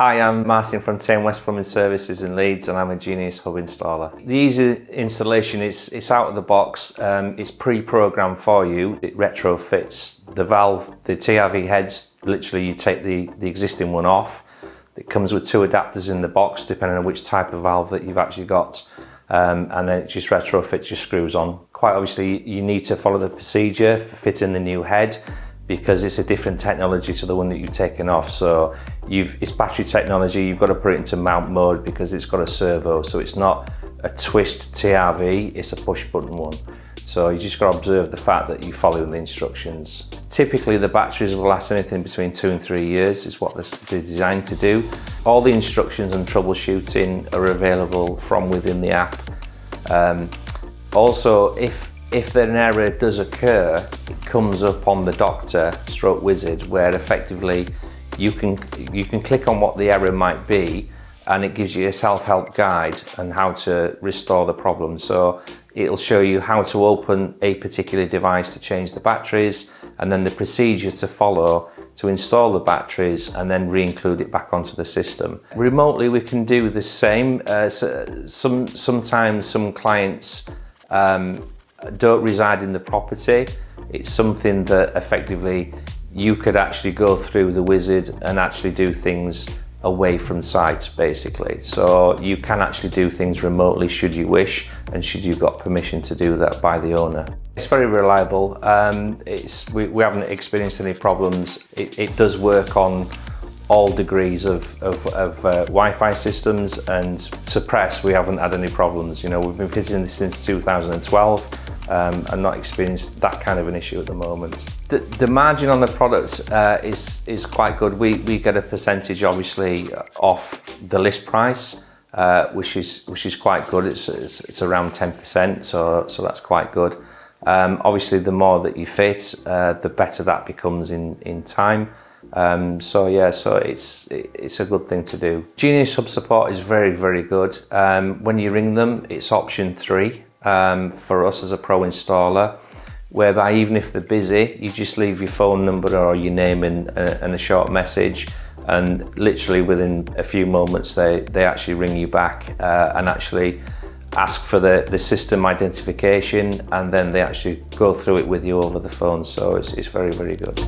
Hi, I'm Martin from Tame West Plumbing Services in Leeds, and I'm a Genius Hub installer. The easy installation it's out of the box. It's pre-programmed for you. It retrofits the valve, the TRV heads. Literally, you take the existing one off. It comes with two adapters in the box, depending on which type of valve that you've actually got. And then it just retrofits your screws on. Quite obviously, you need to follow the procedure for fitting the new head, because it's a different technology to the one that you've taken off. So it's battery technology, you've got to put it into mount mode because it's got a servo. So it's not a twist TRV, it's a push button one. So you just got to observe the fact that you follow the instructions. Typically the batteries will last anything between 2 and 3 years is what they're designed to do. All the instructions and troubleshooting are available from within the app. Also, if an error does occur, it comes up on the Doctor/Wizard, where effectively you can click on what the error might be, and it gives you a self-help guide on how to restore the problem. So it'll show you how to open a particular device to change the batteries, and then the procedure to follow to install the batteries and then re-include it back onto the system. Remotely we can do the same. Sometimes some clients don't reside in the property. It's something that effectively you could actually go through the Wizard and actually do things away from site, basically. So you can actually do things remotely should you wish, and should you've got permission to do that by the owner. It's very reliable. We haven't experienced any problems. It does work on all degrees of Wi-Fi systems, and to press we haven't had any problems. You know, we've been fitting this since 2012 and not experienced that kind of an issue at the moment. The margin on the product is quite good. We get a percentage obviously off the list price, which is quite good. It's around 10%, so that's quite good. Obviously the more that you fit, the better that becomes in time. So it's a good thing to do. Genius Hub support is very, very good. When you ring them, it's option 3 for us as a pro installer, whereby even if they're busy, you just leave your phone number or your name and a short message, and literally within a few moments they actually ring you back and actually ask for the system identification, and then they actually go through it with you over the phone. So it's very, very good.